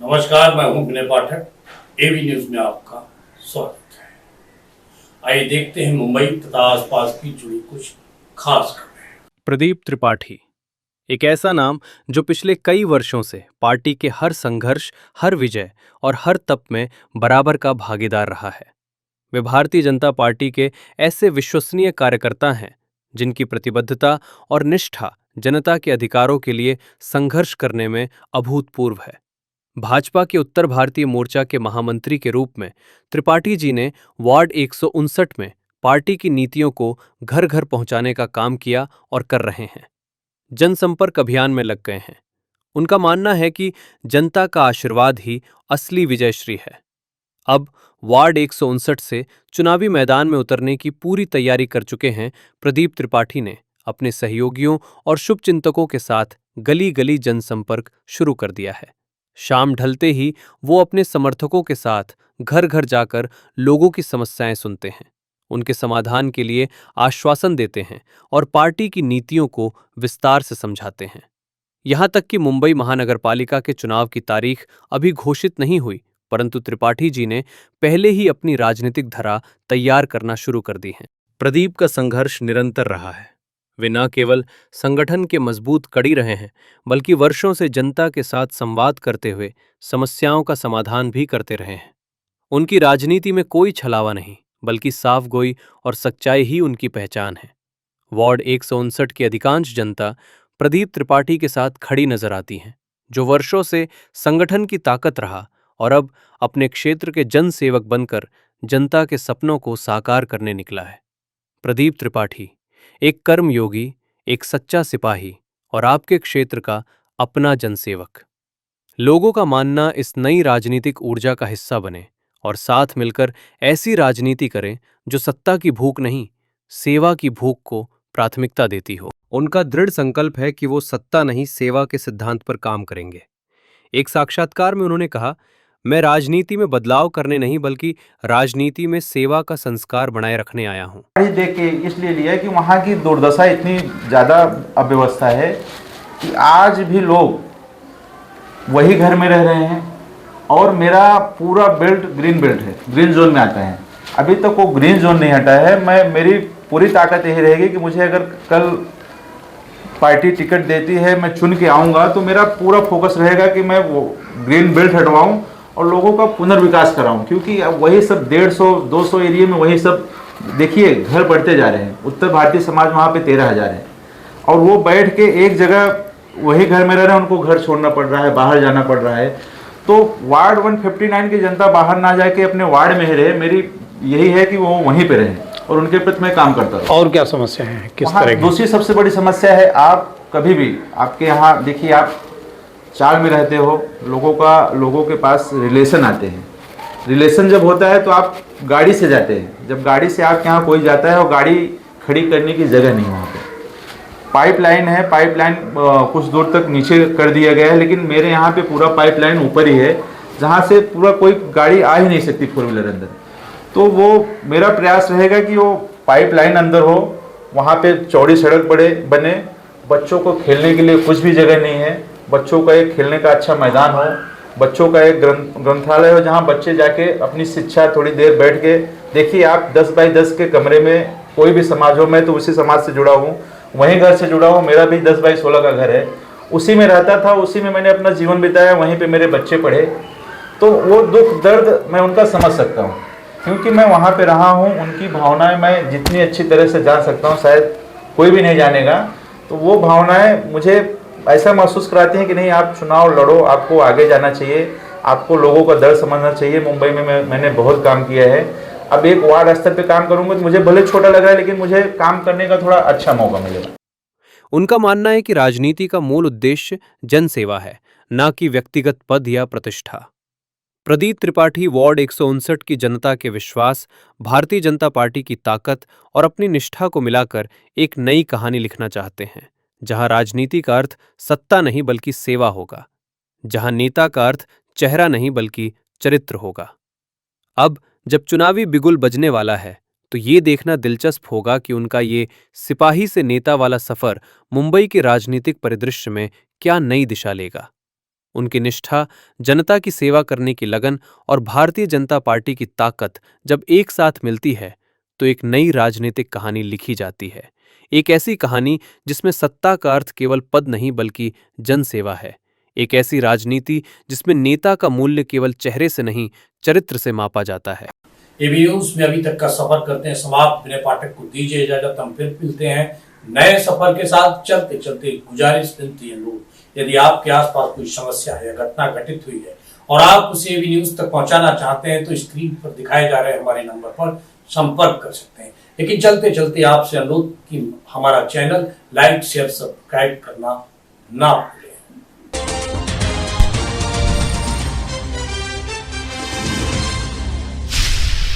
नमस्कार, मैं हूं विनय पाठक। एबी न्यूज में आपका स्वागत है। आइए देखते हैं मुंबई तथा आसपास की जुड़ी कुछ खास खबरें। प्रदीप त्रिपाठी एक ऐसा नाम जो पिछले कई वर्षों से पार्टी के हर संघर्ष, हर विजय और हर तप में बराबर का भागीदार रहा है। वे भारतीय जनता पार्टी के ऐसे विश्वसनीय कार्यकर्ता हैं जिनकी प्रतिबद्धता और निष्ठा जनता के अधिकारों के लिए संघर्ष करने में अभूतपूर्व है। भाजपा के उत्तर भारतीय मोर्चा के महामंत्री के रूप में त्रिपाठी जी ने वार्ड 159 में पार्टी की नीतियों को घर घर पहुंचाने का काम किया और कर रहे हैं। जनसंपर्क अभियान में लग गए हैं। उनका मानना है कि जनता का आशीर्वाद ही असली विजयश्री है। अब वार्ड 159 से चुनावी मैदान में उतरने की पूरी तैयारी कर चुके हैं प्रदीप त्रिपाठी ने अपने सहयोगियों और शुभचिंतकों के साथ गली गली जनसंपर्क शुरू कर दिया है। शाम ढलते ही वो अपने समर्थकों के साथ घर घर जाकर लोगों की समस्याएं सुनते हैं, उनके समाधान के लिए आश्वासन देते हैं और पार्टी की नीतियों को विस्तार से समझाते हैं। यहां तक कि मुंबई महानगरपालिका के चुनाव की तारीख अभी घोषित नहीं हुई, परंतु त्रिपाठी जी ने पहले ही अपनी राजनीतिक धरा तैयार करना शुरू कर दी है। प्रदीप का संघर्ष निरंतर रहा है। वे न केवल संगठन के मजबूत कड़ी रहे हैं, बल्कि वर्षों से जनता के साथ संवाद करते हुए समस्याओं का समाधान भी करते रहे हैं। उनकी राजनीति में कोई छलावा नहीं, बल्कि साफगोई और सच्चाई ही उनकी पहचान है। वार्ड 159 की अधिकांश जनता प्रदीप त्रिपाठी के साथ खड़ी नजर आती हैं, जो वर्षों से संगठन की ताकत रहा और अब अपने क्षेत्र के जन सेवक बनकर जनता के सपनों को साकार करने निकला है। प्रदीप त्रिपाठी एक कर्मयोगी, एक सच्चा सिपाही और आपके क्षेत्र का अपना जनसेवक। लोगों का मानना इस नई राजनीतिक ऊर्जा का हिस्सा बने और साथ मिलकर ऐसी राजनीति करें जो सत्ता की भूख नहीं, सेवा की भूख को प्राथमिकता देती हो। उनका दृढ़ संकल्प है कि वो सत्ता नहीं, सेवा के सिद्धांत पर काम करेंगे। एक साक्षात्कार में उन्होंने कहा, मैं राजनीति में बदलाव करने नहीं, बल्कि राजनीति में सेवा का संस्कार बनाए रखने आया हूं। देख के इसलिए लिया कि वहाँ की दुर्दशा इतनी ज़्यादा अव्यवस्था है कि आज भी लोग वही घर में रह रहे हैं और मेरा पूरा बेल्ट ग्रीन बेल्ट है, ग्रीन जोन में आता है। अभी तक वो ग्रीन जोन नहीं हटा है। मेरी पूरी ताकत यही रहेगी कि मुझे अगर कल पार्टी टिकट देती है, मैं चुन के आऊँगा, तो मेरा पूरा फोकस रहेगा कि मैं वो ग्रीन बेल्ट हटवाऊँ और लोगों का पुनर्विकास कराऊँ, क्योंकि अब वही सब 150-200 एरिया में वही सब देखिए घर बढ़ते जा रहे हैं। उत्तर भारतीय समाज वहाँ पे 13,000 है और वो बैठ के एक जगह वही घर में रह रहे हैं, उनको घर छोड़ना पड़ रहा है, बाहर जाना पड़ रहा है। तो वार्ड 159 की जनता बाहर ना जाके अपने वार्ड में ही रहे। मेरी यही है कि वो वहीं पे रहें और उनके प्रति मैं काम करता रहूं। और क्या समस्या है, किस तरह की? दूसरी सबसे बड़ी समस्या है, आप कभी भी आपके यहाँ देखिए, आप चार में रहते हो, लोगों के पास रिलेशन आते हैं। रिलेशन जब होता है तो आप गाड़ी से जाते हैं। जब गाड़ी से आपके यहाँ कोई जाता है और गाड़ी खड़ी करने की जगह नहीं वहाँ पे। पाइपलाइन है, पाइपलाइन कुछ दूर तक नीचे कर दिया गया है, लेकिन मेरे यहाँ पे पूरा पाइपलाइन ऊपर ही है, जहाँ से पूरा कोई गाड़ी आ ही नहीं सकती फोर व्हीलर अंदर। तो वो मेरा प्रयास रहेगा कि वो पाइपलाइन अंदर हो, वहाँ पे चौड़ी सड़क बने, बच्चों को खेलने के लिए कुछ भी जगह नहीं है, बच्चों का एक खेलने का अच्छा मैदान हो, बच्चों का एक ग्रंथालय हो जहाँ बच्चे जाके अपनी शिक्षा थोड़ी देर बैठ के देखिए। आप 10 बाई 10 के कमरे में कोई भी समाज हो, मैं तो उसी समाज से जुड़ा हूँ, वहीं घर से जुड़ा हूँ। मेरा भी 10 बाई 16 का घर है, उसी में रहता था, उसी में मैंने अपना जीवन बिताया, वहीं पे मेरे बच्चे पढ़े। तो वो दुख दर्द मैं उनका समझ सकता हूँ, क्योंकि मैं वहाँ पे रहा हूँ। उनकी भावनाएं मैं जितनी अच्छी तरह से जान सकता हूँ, शायद कोई भी नहीं जानेगा। तो वो भावनाएं मुझे ऐसा महसूस कराती हैं कि नहीं, आप चुनाव लड़ो, आपको आगे जाना चाहिए, आपको लोगों का दर्द समझना चाहिए। मुंबई में मैंने बहुत काम किया है। अब एक वार्ड स्तर पे काम करूंगा तो मुझे भले छोटा लग रहा है, लेकिन मुझे काम करने का थोड़ा अच्छा मौका मिलेगा। उनका मानना है कि राजनीति का मूल उद्देश्य जनसेवा है, न कि व्यक्तिगत पद या प्रतिष्ठा। प्रदीप त्रिपाठी वार्ड 159 की जनता के विश्वास, भारतीय जनता पार्टी की ताकत और अपनी निष्ठा को मिलाकर एक नई कहानी लिखना चाहते हैं, जहां राजनीति का अर्थ सत्ता नहीं बल्कि सेवा होगा, जहां नेता का अर्थ चेहरा नहीं बल्कि चरित्र होगा। अब जब चुनावी बिगुल बजने वाला है, तो ये देखना दिलचस्प होगा कि उनका ये सिपाही से नेता वाला सफर मुंबई के राजनीतिक परिदृश्य में क्या नई दिशा लेगा। उनकी निष्ठा, जनता की सेवा करने की लगन और भारतीय जनता पार्टी की ताकत जब एक साथ मिलती है तो एक नई राजनीतिक कहानी लिखी जाती है। एक ऐसी कहानी जिसमें सत्ता का अर्थ केवल पद नहीं बल्कि जनसेवा है। एक ऐसी राजनीति जिसमें नेता का मूल्य केवल चेहरे से नहीं, चरित्र से मापा जाता है। एबी न्यूज में अभी तक का सफर करते हैं समाप्त। विनय पाठक को दीजिए इजाजत, हम फिर मिलते हैं नए सफर के साथ। चलते चलते गुजारिश, विनती, अनुरोध, यदि आपके आसपास कोई समस्या है या घटना घटित हुई है और आप उसे एबी न्यूज तक पहुंचाना चाहते हैं तो स्क्रीन पर दिखाए जा रहे हमारे नंबर पर संपर्क कर सकते हैं। लेकिन चलते चलते आपसे अनुरोध कि हमारा चैनल लाइक, शेयर, सब्सक्राइब करना ना भूलें।